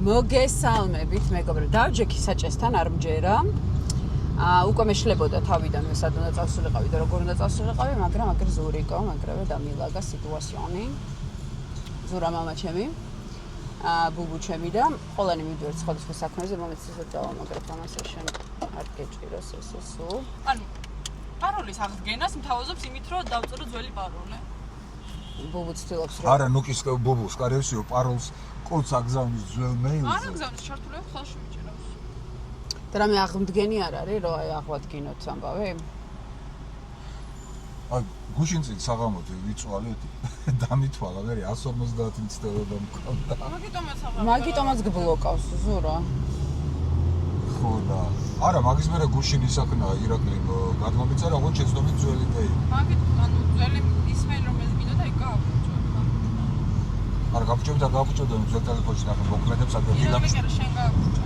მოგესალმებით, მეგობრო. დავჯექი საჭესთან არ მჯერა. უკვე მეშლებოდა თავიდანვე სად უნდა წავსულიყავი და როგორ უნდა წავსულიყავი, მაგრამ აგერ ზურიკო, მაგრამ დამილაგა სიტუაციონი. ზურა მამა ჩემი. ბუბუ ჩემი და ყველანი მივიდივართ სხვადასხვა საქმეზე, რომელიც ისე დავამაგრებ ამასე შენ არ გეჭიროს ესე სულ. ანუ პაროლის აღდგენას მთავაზობს იმით, რომ დავწერო ძველი პაროლი. ბუბუ ცდილობს რომ არა, ნუკის ბუბუს კარევსიო პაროლს კოდს აგზავნის ძველ მეილზე. არ აგზავნის ჩართულებ ხალხში მიჭირავს. და რამე აღმდგენი არ არის, რომ აი აღვადგინოთ ამბავი? აი გუშინ წინ საღამოთი ვიწვალეთ დამითვალა, მე 150 მცდელო დამქონდა. მაგიტომაც გბლოკავს ზურა. ხო და არა, მაგის მერე გუშინ ისაქნა ირაკლი გადმომიწერა, ოღონდ შეცდომით ძველი მეილი. მაგით ანუ ძველი ის მეილი რომელიც გინდა და იქ გააფუჭო. არა, გაფუჭები და გაფუჭებდა ძველ ტელეფონში ნახე მოქმედებს აგერ დილამში. დილამში შენ გააფუჭო.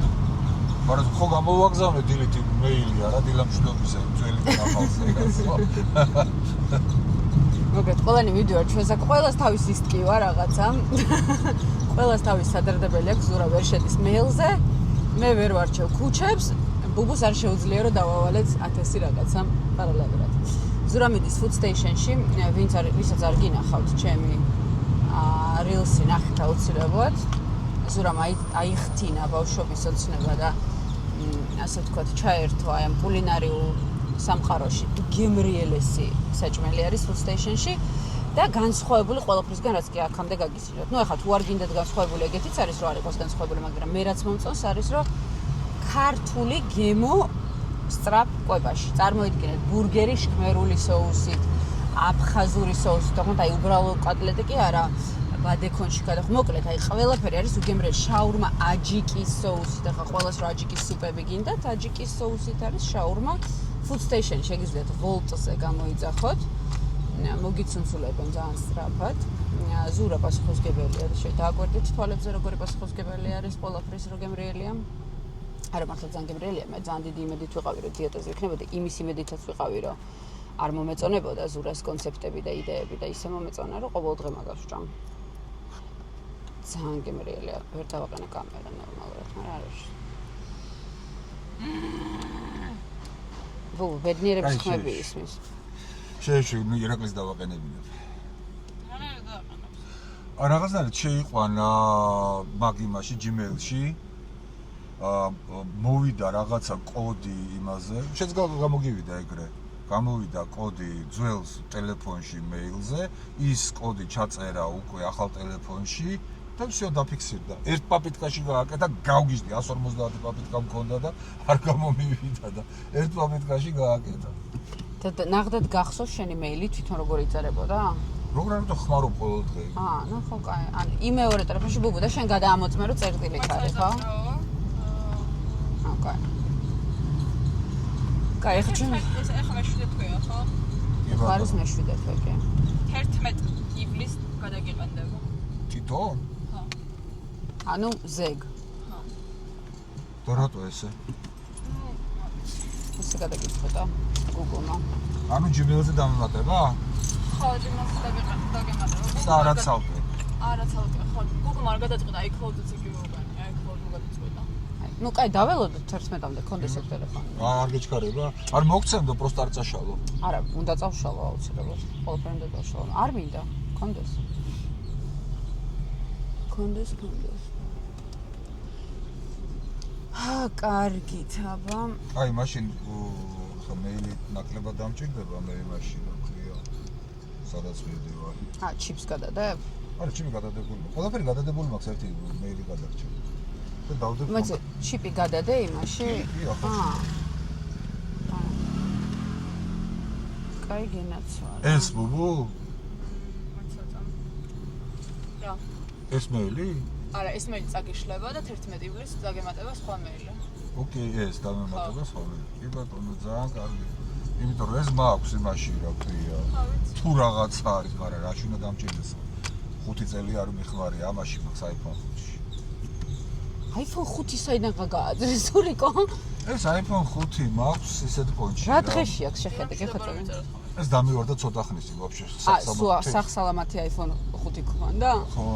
მაგრამ ხო გამოვაგზავნე დილით მეილი არა დილამშვიდობისა ძველი ახალზე გასვა. მოგეთ ყველანი მივიდივართ ჩვენს აქ ყველას თავის ისტკივა რაღაცა. ყველას თავის სადარდებელი აქვს ზურა ვერ შედის მეილზე. მე ვერ ვარჩევ ქუჩებს. ბუბუს არ შეუძლია რომ დავავალეთ 1000 რაღაცა პარალელურად. ზურა მიდის food station-ში, ვისაც არ გინახავთ ჩემი rilsi ნახეთ აუცილებლად. ზურამ აიხთინა ბავშვობის ოცნება და ასე ვთქვათ, ჩაერთვა აი ამ კულინარიულ სამყაროში. გემრიელესი საჭმელი არის food station-ში და განსხვავებული ყველაფრისგან რაც კი აქამდე გაგისინოთ. ნუ ეხლა თუ არ გინდათ განსხვავებული, ეგეთიც არის რომ არ იყოს განსხვავებული, მაგრამ მე რაც მომწონს არის რომ ქართული გემო სწრაფ კვებაში. წარმოიდგინეთ ბურგერი შქმერული соусით, აფხაზური соусით, თუმცა აი უბრალო კოტლეტი კი არა. ბადეკონში გადახ მოკლედ აი ყველაფერი არის უგემრიელი შაურმა აჯიკის соусით ახლა ყველას რა აჯიკის სუპები გინდათ აჯიკის соусით არის შაურმა food station შეგიძლიათ ვოლტზე გამოიძახოთ მოგიცუნცულებენ ძალიან სწრაფად ზურა პასუხისმგებელი არის დააკვირდით თვალებზე როგორი პასუხისმგებელი არის ყველაფრის რო გემრიელია არა მართლა ძალიან გემრიელია მე ძალიან დიდი იმედით ვიყავი რომ დიეტაზე ვიქნებოდი იმის იმედითაც ვიყავი რომ არ მომეწონებოდა ზურას კონცეპტები და იდეები და ისე მომეწონა რომ ყოველდღე მაგას ვჭამ ძალიან გემრიელია, ვერ დავაყენე კამერა ნორმალურად, მაგრამ არ არის. ბუ, ბედნიერების ხმები ისმის. შეეშვი, ირაკლის დავაყენებინებ. რა დავაყენებს? რაღაცნაირად შეიყვანა მაგ იმაში Gmail-ში. მოვიდა რაღაცა კოდი იმაზე. შეიძლება გამოგივიდა ეგრე. გამოვიდა კოდი ძველ ტელეფონში მეილზე, ის კოდი ჩაწერა უკვე ახალ ტელეფონში. და всё დაფიქსირდა. ერთ პაპიტკაში გააკეთა, გავგიჟდი 150 პაპიტკა მქონდა და არ გამომივიდა და ერთ პაპიტკაში გააკეთა. და ნახდათ გახსოვს შენი მეილი თვითონ როგორ იწერებოდა? როგორ არ უნდა ხმარობ ყოველდღე? ნუ ხო კაი. ან იმეორე ტელეფონში ბუბუ და შენ გადაამოწმე რომ წერტილით არის, ხო? კაი. კაი, ეხლა მე-7 თქვია, ხო? არის მე-7 თვე კი. 11 ივლის გადაგიყენდება. თვითონ? ანუ ზეგ. და რატო ესე? ესე გადაგიწყვეტა Google-მა. ანუ Gmail-ზე დამემატება? ხო, Gmail-ზე დაგემატება. და არა ცალკე. არა ცალკე, ხო. Google-მა არ გადაწყვეტა, iCloud-იც იგივე უგანი, iCloud-მა გადაწყვეტა. ნუ კაი, დაველოდოთ 11-მდე კონდეს ეგ ტელეფონი. არ გეჩქარება? არ მოგცემდო, პროსტ არ წაშალო. არა, უნდა წავშალო აუცილებლად. ყველაფერი უნდა წავშალო. არ მინდა, კონდეს. კონდეს. კარგით, აბა. აი, მაშინ ხა მეილი ნაკლებად დამჭირდება მე მაშინ რა ქვია. სადაც მივდივარ. ჩიპს გადადებ? არა, ჩიპი გადადებული. ყველაფერი გადადებული მაქვს ერთი მეილი გადარჩა. და დავდებ. მოიცე, ჩიპი გადადე იმაში? კაი, გენაცვალა. ეს ბუბუ? მაცოტა. რა? ეს მეილი? არა, ეს მეილი წაგიშლება და 11 ივლისს წაგემატება სხვა მეილი. ოკეი, ეს დამემატება სხვა მეილი. კი ბატონო, ძალიან კარგი. იმიტომ რომ ეს მაქვს იმაში რა ქვია. თუ რაღაცა არის, მაგრამ რაში უნდა დამჭირდეს? 5 წელი არ მიხმარი ამაში მაქვს iPhone 5-ში. iPhone 5 საიდან გააძრეს ზურიკო? ეს iPhone 5 მაქვს ისეთ პონჩი. რა დღეში აქვს შეხედე, გეხოწები? ეს დამივარდა ცოტა ხნის ვაფშე სახსალამათი iPhone 5 გქონდა? ხო.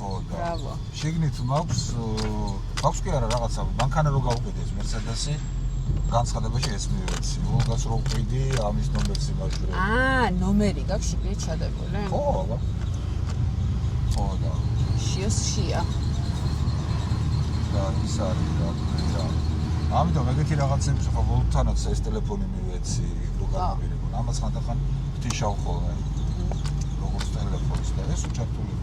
ხო და ბრავო. შიგნით მაქვს კი არა რაღაცა მანქანა რო გავუკეთე ეს Mercedes-ი განცხადებაში ეს მივეცი ვულგას რო ვყიდი ამის ნომერს იმაჟვრე ნომერი გაქვს შიგნით ჩადებული ხო აბა ხო და შია და ის არის და ამიტომ ეგეთი რაღაცები ხო ვულთანაც ეს ტელეფონი მივეცი რო გამოვირებო ამას ხანდახან ვთიშავ ხოლმე როგორც ტელეფონს და ეს უჩართული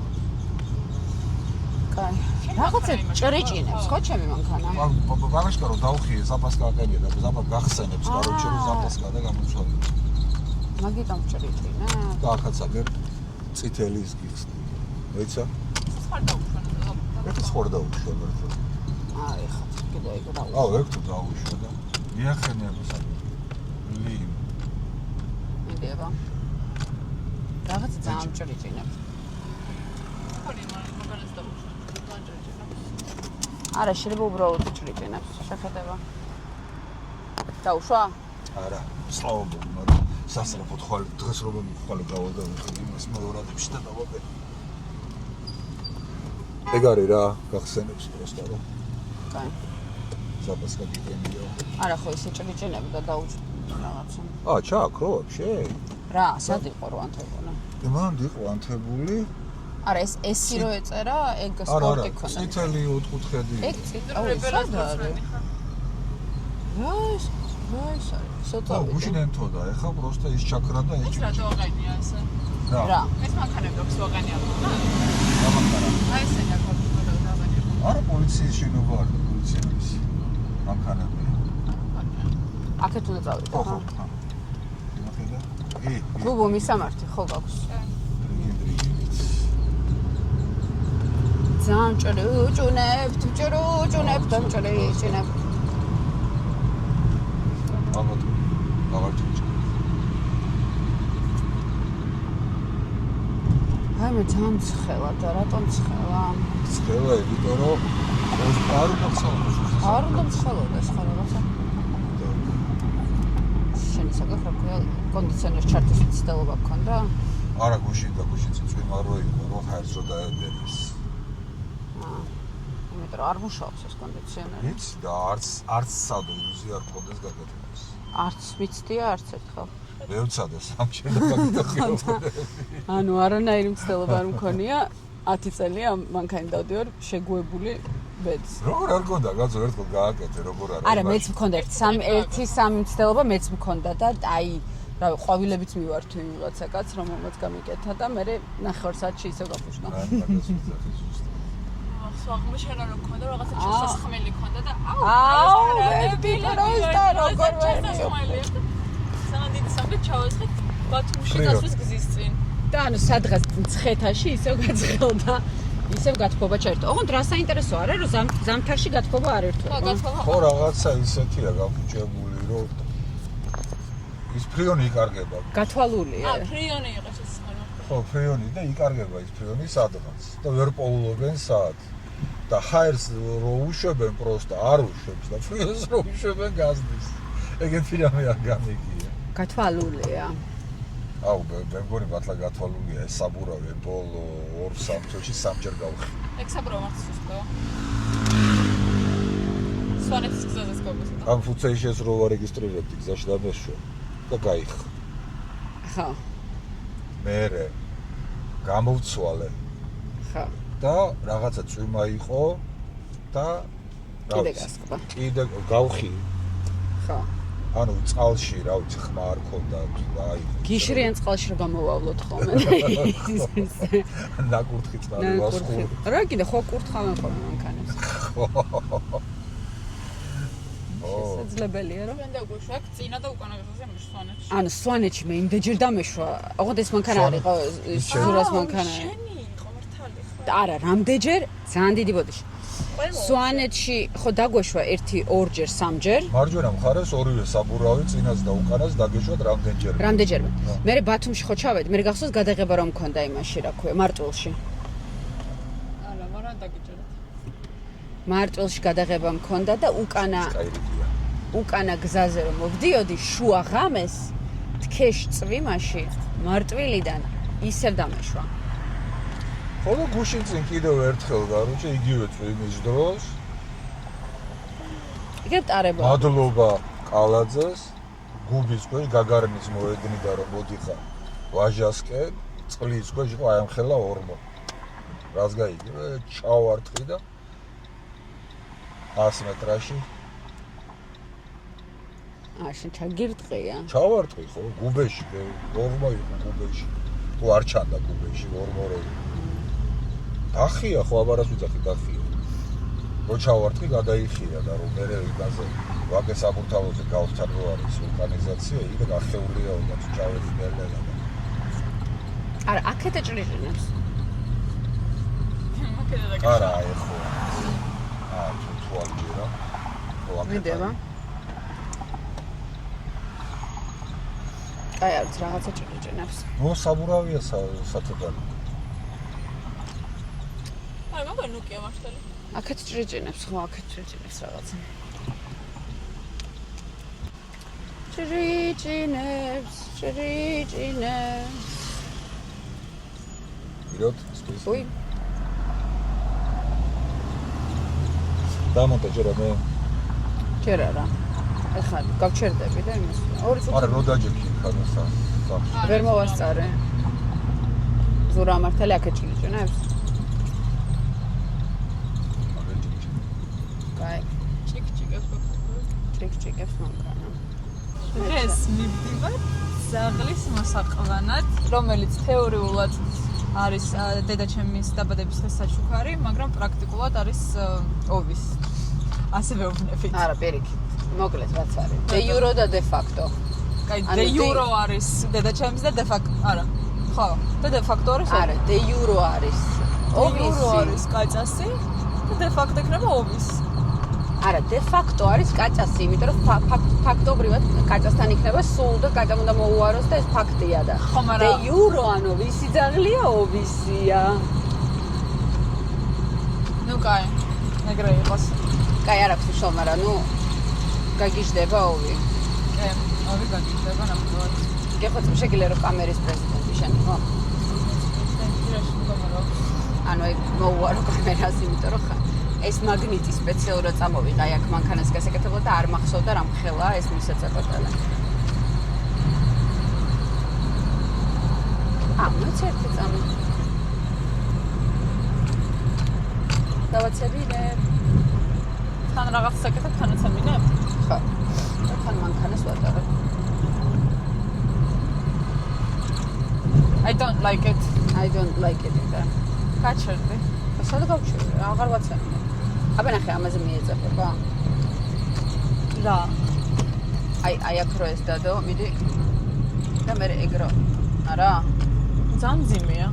რაღაცა ჭრიჭინებს ხო ჩემი მანქანა ბაღაშკა რომ დავხიე ზაფასკა აყენია და ზაფა გახსენებს კაროჩე რომ ზაფასკა და გამოწვევი მაგიტომ ჭრიჭინა და ახაც აგერ წითელი ის გიხსნი ეცა ხარ დაუშვან ეს ხარ დაუშვა მერტო აი ხა კიდე ეგ და აუ ეგ თუ დაუშვა და მიახენებს ლიმ მიდევა რაღაცა ძალიან ჭრიჭინებს არა შეიძლება უბრალოდ ჭრიჭინებს შეხედება დაუშვა არა სლავა ბოგ მაგრამ სასწრაფოდ ხვალ დღეს რომ ხვალ გავალ და იმას მეორადებში და დავაბე ეგ არის რა გახსენებს პროსტა რა კაი ზაფასკა გიგენია არა ხო ისე ჭრიჭინები და დაუჭ რაღაცა ჩაკრო ვაფშე რა სად იყო რო ანთებონა მან იყო ანთებული არა ესი რო ეწერა ეგ სპორტი ქონა წითელი ოთხკუთხედი ეგ წითელი სოტა გუშინენთოდა ეხა პროსტა ის ჩაქრა და ეს რა დააყენია ესე რა ეს მანქანები აქვს ვაყენია ხოლმე გამახარა აი ესე დაკავშირდა დააყენია არა პოლიციის შენობა არ და პოლიციის მანქანები აქეთ უნდა წავიდე ხო კლუბო მისამართი ხო გაქვს ძალიან ჭრიჭუნებთ და ჭრიჭინებთ აღარ ჭრიჭინებთ აი მე ძალიან ცხელა და რატომ ცხელა ცხელა იმიტომ რომ არ უნდა ცხელოდეს ხო რაღაცა შენ საკუთარ კონდიციონერს ჩარტის ცდელობა გქონდა არა გუშინ წვიმა რო იყო რო ხარს რო დაედებს იმიტომ არ მუშაობს ეს კონდიციონერი იცი და არც სადო ილუზია არ გქონდეს გაკეთებას არც ვიცდია არც ერთხელ მეუცადე სამჯერ და გაკეთებდი ანუ არანაირი მცდელობა არ მქონია 10 წელია მანქანი დავდივარ შეგუებული ბედს როგორ არ გქონდა გაცო ერთხელ გააკეთე როგორ არა მეც მქონდა ერთი სამი მცდელობა მეც მქონდა და აი რა ყვავილებით მივართ ვიღაცა კაც რომელმაც გამიკეთა და მე ნახევარ საათში ისევ გაფუშნა აღმოჩენა რომ ქონდა რაღაცა შესაძხმელი ქონდა და აუ პიტროს და როგორ ვერნი სანადით სამბე ჩავეცხეთ ბათუმში გასვლის გზის წინ და ანუ სადღაც ცხეთაში ისევ გაწყელდა ისევ გათბობა ჩაერთო ოღონდ რა საინტერესო არა რომ ზამთარში გათბობა არ ერთვება ხო რაღაცა ისეთია გაფუჭებული რომ ის ფრიონი იკარგება გათვალულია ფრიონი იყო შესაძლოა ხო ფრიონი და იკარგება ის ფრიონი სადღაც და ვერ პოულობენ საათ და ჰაერს რო უშვებენ პროსტა არ უშვებს და ფრიონს რო უშვებენ გაზდის ეგეთი რამე არ გამიგია გათვალულია აუ მე მგონი მართლა გათვალულია ეს საბურავი ბოლო 2-3 წელში სამჯერ გავხი ეგ საბურავი მართლა სუსტია სვანეთის გზაზეც გავგოსა ამ ფუცეიშეს რო ვარეგისტრირებდი გზაში და მეშვა და გაიხ ხო მერე გამოვცვალე ხო და რაღაცა წვიმა იყო და კიდე გასკდა კიდე გავხი ხო ანუ წყალში რა ვიცი ხმა არ ქონდა აი გიშრიან წყალში რომ გამოვავლოთ ხოლმე ნაკურთხი წყალი ვასხური რა კიდე ხო კურთხავენ ხოლმე მანქანებს შესაძლებელია რომ ჩვენ დაგვიშვა აქ წინა და უკანა გზაზე სვანეთში ანუ სვანეთში მე იმდენჯერ დამეშვა ოღონდ ეს მანქანა არ იყო ზურას მანქანა შენი იყო მართალი არა რამდენჯერ ძალიან დიდი ბოდიში სვანეთში ხო დაგვეშვა 1-2-ჯერ 3-ჯერ მარჯვენა მხარეს ორივე საბურავი წინას და უკანას დაგეშვათ რამდენჯერმე მე ბათუმში ხო ჩავედი მე გახსოვს გადაღება რომ მქონდა იმაში რა ქვია მარტვილში არა მაგრამ დაგიჭერეთ მარტვილში გადაღება მქონდა და უკანა გზაზე რომ მოვდიოდი შუა ღამეს თქეშ წვიმაში მარტვილიდან ისევ დამეშვა ხოლო გუშინ წინ კიდევ ერთხელ გარუჩე იგივე წვიმის დროს იგივე ტარება. მადლობა კალაძეს გუბის ქვეშ გაგარნის მოედნიდან რომ მოდიხარ ვაჟასკენ წყლის ქვეშ იყო აი ამ ხელა ორმო რას გაიგე ჩავარტყი და 100 მეტრაში შენ ჩაგირტყია ჩავარტყი ხო გუბეში ორმო იყო გუბეში თუ არ ჩანდა გუბეში ორმორო დახია ხო აბარას ვიძახი დახია რო ჩავარტყი გადაიხია და რომ მერე ვიგაზე ვაგე საბურთალოზე გავხთან რო არის ვულკანიზაცია იქ გახეულია უნდა ჩავედი მერლელა არა აქეთ ეჭრიჭინებს არა აი ხო თუ ალჯერა ვიდება აი არც რაღაცა ჭრიჭინებს ნუ საბურავია სათებალი არა მაგარი ნუკია მართალი აქეთ ჭრიჭინებს ხო აქეთ ჭრიჭინებს რაღაცა ჭრიჭინებს იროთ სპეცი ой დამონტაჟერა მე ჯერ არა ეხლა გავჩერდები და იმას ორი წუთი არა რო დაჯექი ხანო სახში ვერ მოვასწარე ზურა მართალი აქეთ ჭრიჭინებს კაი ჭიკ-ჭიკებს მომკანა დღეს მივდივარ ზაღლის მოსაყვანად რომელიც თეორიულად არის დედაჩემის დაბადების დღის საჩუქარი მაგრამ პრაქტიკულად არის ოვის ასევე ვვნებით არა პირიქით მოკლედ რაც არის დე იურო და დე ფაქტო კაი დე იურო არის დედაჩემის და დე ფაქტო არა ხო და დე ფაქტო არის არა დე იურო არის იურო არის კაჭასი და დე ფაქტო იქნება ოვის არა დე ფაქტო არის კაჭასი იმიტომ რომ ფაქტობრივად კაჭასთან იქნება სულ და კაჭამ უნდა მოუაროს და ეს ფაქტია და დე იურო ანუ ვისი ძაღლია ოვისია ნუ კაი ეგრე იყოს კაი არ აქვს უშო მაგრამ ნუ გაგიჟდება ოვი კი ოვი გაგიჟდება ნამდვილად გეხოთ შეგიძლია რომ კამერის პრეზიდენტი შენ ხო ანუ ეგ მოუარო კამერას იმიტომ რომ ეს მაგნიტი სპეციალურად წამოვიღა აქ მანქანას გასაკეთებლად და არ მახსოვდა რა მხელა ეს მისაწყვეტელი მეც ერთი წამი დავაცებინე თან რაღაც საკეთებ თანაც ამინებ ხო და თან მანქანას ვატარებ I don't like it either გაჩერდი სად გავჩერდი აღარ ვაცებინე აბა ნახე ამაზე მიეწება რა აი აქ რო ეს დადო მიდი და მე ეგრო არა ძალიან ძიმეა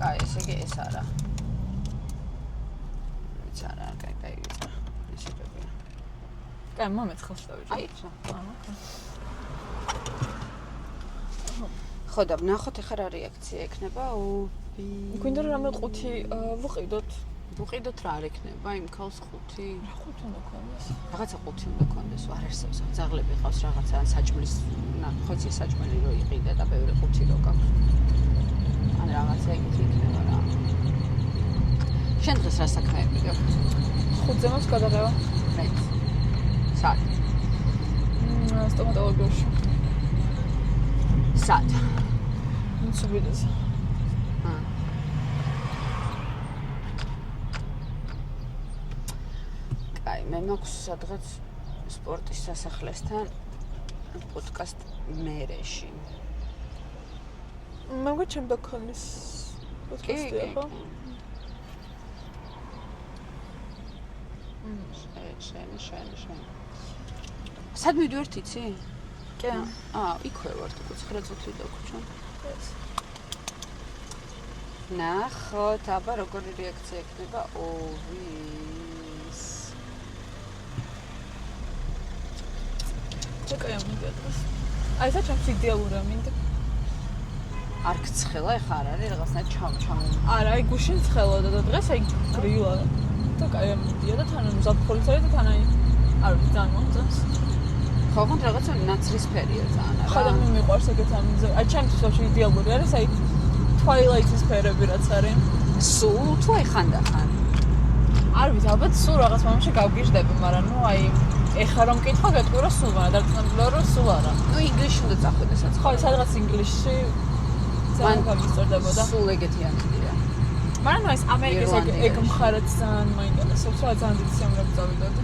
კაი ესე იგი ეს არა ეს არა კაი ვიცა ესე იგი კაი მომეცხელს დავიჭერ აი ხო და ნახოთ ახლა რა რეაქცია ექნება გვინდა რომ რამე ყუთი ვუყიდოთ რა არ ექნება იმ ქალს ყუთი რა ყუთი უნდა ქონდეს რაღაცა ყუთი უნდა ქონდეს არ არსებობს ძაღლები ყავს რაღაცა საჭმლის ხოცი საჭმელი რო იყიდა და ბევრი ყუთი რო გაქვს ან რაღაცა იქით იქნება რა შენ დღეს რა საქმეები გაქვს 5-ზე მაქვს გადაღება მეც სად სტომატოლოგიაში სად მიცუბიდეს კაი მე მაქვს სადღაც სპორტის სასახლესთან პოდკასტ მერეში მაგა ჩემ დაქონის პოდკასტია ხო შენ სად მივდივართ იცი? კი იქვე ვართ უკვე 9 წუთი დაგვრჩა ნახოთ აბა როგორი რეაქცია ექნება ოვის ჩეკაი ამიგია დღეს აი ეს ჩემს იდეალურია მინდა არ გცხელა ეხა არ არის რაღაცნაირად ჩამ არა აი გუშინ ცხელოდა და დღეს აი გრილა და კაი ამიდია და თან მზადხოლიცარი და თან აი არ ვიცი ძალიან მომწონს ხო ხომ რაღაცა ნაცრისფერია ძალიან რა ხა და მე მიყვარს ეგეთ ამიზე აი ჩემთვის ვაფშე იდეალური არის აი Twilight-ის ფერები რაც არის. სულ თუ აი ხანდახან? არ ვიცი, ალბათ სულ რაღაც მომენტში გავგიჟდები, მაგრამ ნუ აი ეხლა რომ მკითხო, გეტყვი რომ სულ არა, დარწმუნებული ვარ რომ სულ არა. ნუ ინგლისში უნდა წახვიდესაც. ხო, სადღაც ინგლისში ძალიან გაგისწორდებოდა. სულ ეგეთი ამბია. მაგრამ ეს ამერიკის ეგ მხარეც ძალიან მაინტერესებს, რა ძალიან დიდი სიამოვნებით წავიდოდი.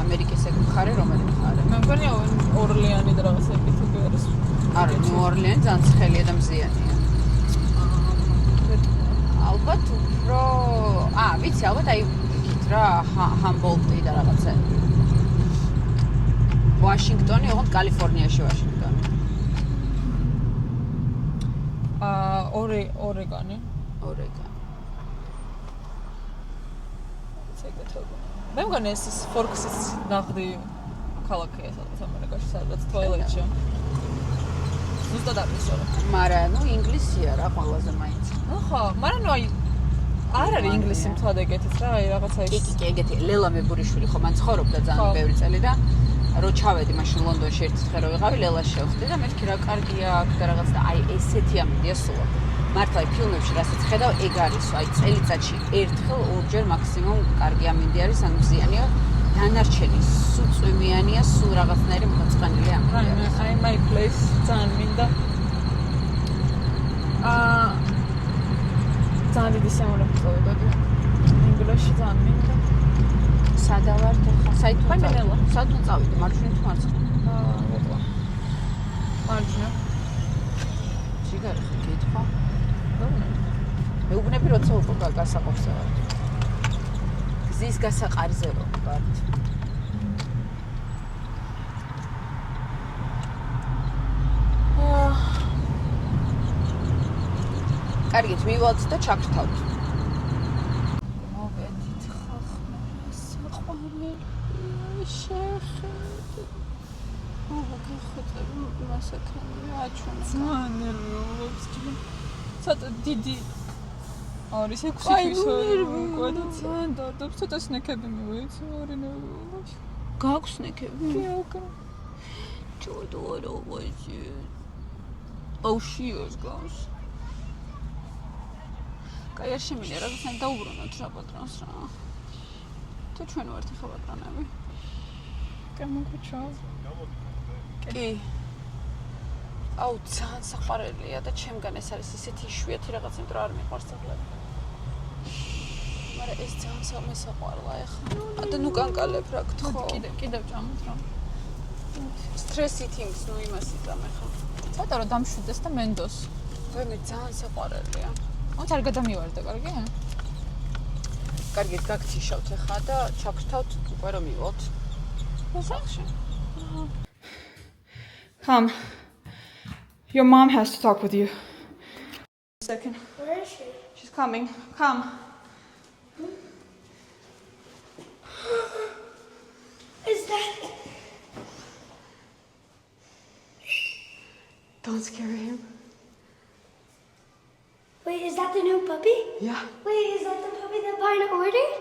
ამერიკის ეგ მხარე რომელი მხარე? მე მგონია ორლიანი და რაღაცები თქო არის. არა, ნუ-ორლიანი ძალიან ცხელია და მზიანია. ალბათ უფრო ვიცი, ალბათ აი იქით რა, ჰამბოლტი და რაღაცა. ვაშინგტონი, ოღონდ კალიფორნიაში ვაშინგტონი. ორეგონი. მე მგონი ეს ფორქსის ნახდი ქალაქია სადაც ამერიკაში, სადაც Twilight-ში. ზუსტად არ ვიცი. მაგრამ ნუ ინგლისია რა ყველაზე მაინც. ხო, მაგრამ ნუ აი არ არის ინგლისი მთლად ეგეთიც რა, აი რაღაცა ის. კი, ეგეთი ლელა მებურიშვილი ხო მან ცხოვრობდა ძალიან ბევრი წელი და რო ჩავედი მაშინ ლონდონში ერთხელ რო ვიყავი ლელას შევხვდი და მეთქი რა კარგია აქ და რაღაც და აი ესეთი ამინდია სულ. მართლა ფილმებში რასაც ხედავ ეგ არის, აი წელიწადში ერთხელ ორჯერ მაქსიმუმ კარგი ამინდი არის, ანუ მზიანია. დანარჩენი სულ წვიმიანია, სულ რაღაცნაირი მოწყენილი ამინდი არის. აი my place ძალიან მინდა. ძალიან დიდი სიამოვნებით წავიდოდი. ინგლისში ძალიან მინდა. სადა ვარ ხა საით ფამინელა. სადა წავიდი მარჯვნივ თუ მარცხნივ? ვეტყვა. მარჯვნივ. ჯიგარი ხო გითხრა? მეუბნები როცა უკვე გასაყოფს ვარ. გზის გასაყარზე ვარ. კარგით, მივალთ და ჩაგრთავთ. მოვედით ხახმას, საყვარელი შეხედე. გეხოთები მასაკანი აჩვენა. ძალიან ნერვიულობს ჯერ. ცოტა დიდი არის 6 თვის უკვე და ძალიან დარდობს, ცოტა სნექები მივეცი, ორი ნერვიულობს. გაქვს ნეკები? კი, ოკეი. Чудо вообще. Აუშიოს გავს. კაი არ შემიძლია რაღაცნაირად დაუბრუნოთ რა პატრონს რა. თუ ჩვენ ვართ ახლა პატრონები. გამოგუჩვავ. კი. აუ ძალიან საყვარელია და ჩემგან ეს არის ისეთი იშვიათი რაღაც, იმიტომ რომ არ მიყვარს ახლა. მაგრამ ეს ძალიან სამესაყვარლა ახლა. და ნუ კანკალებ რა გთხოვ. კიდევ ჭამოთ რა. Stress eating-ს ნუ იმას იწამე ხა. ცოტა რომ დამშვიდეს და მენდოს. მე ძალიან საყვარელია. არ გადამივარდა, კარგია? კარგით, გაგთიშავთ ახლა და ჩაგრთავთ უკვე რომ მივალთ. მოსახში. Come. Your mom has to talk with you. A second. Where is she? She's coming. Come. Is that? Don't scare him. Wait, is that the new puppy? Yeah. Wait, is that the puppy that Barna ordered?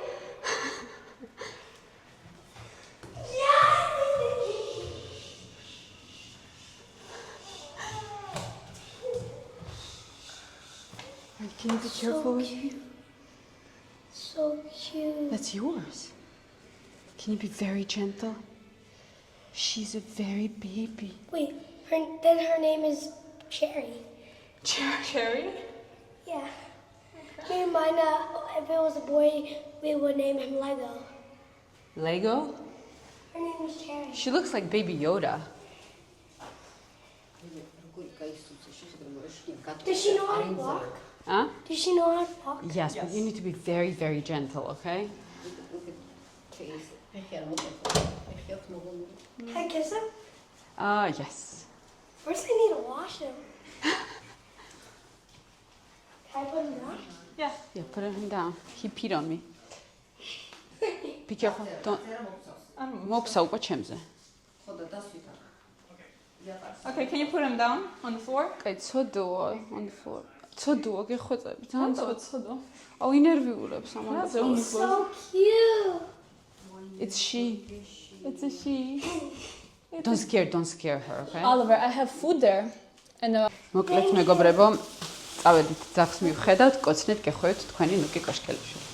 Yeah! Can you be careful with me? So cute. That's yours. Can you be very gentle? She's a very baby. Wait, then her name is Cherry. Cherry? Yeah. Me and Mina, if it was a boy, we would name him Lego. Lego? Her name is Cherry. She looks like Baby Yoda. Does she know how to walk? Huh? Does she know how to walk? Yes, but you need to be very, very gentle, okay? Can I kiss him? Yes. First, I need to wash him. Can I put him down? Yeah. Yeah, put him down. He peed on me. Be careful. Don't. Mopsa upa chemze. Okay, can you put him down on the floor? Kay, tsodua on the floor. Tsodua, ge khotseb. Tsodua. Oh, inerviulebs amon. So cute. It's she. It's a she. Don't scare her, okay? Oliver, I have food there. And მოკლედ მეგობრებო, წავედით ძაღს მივხედავთ, კოცნით გეხვევით თქვენი ნუკი კოშკელიშვილი.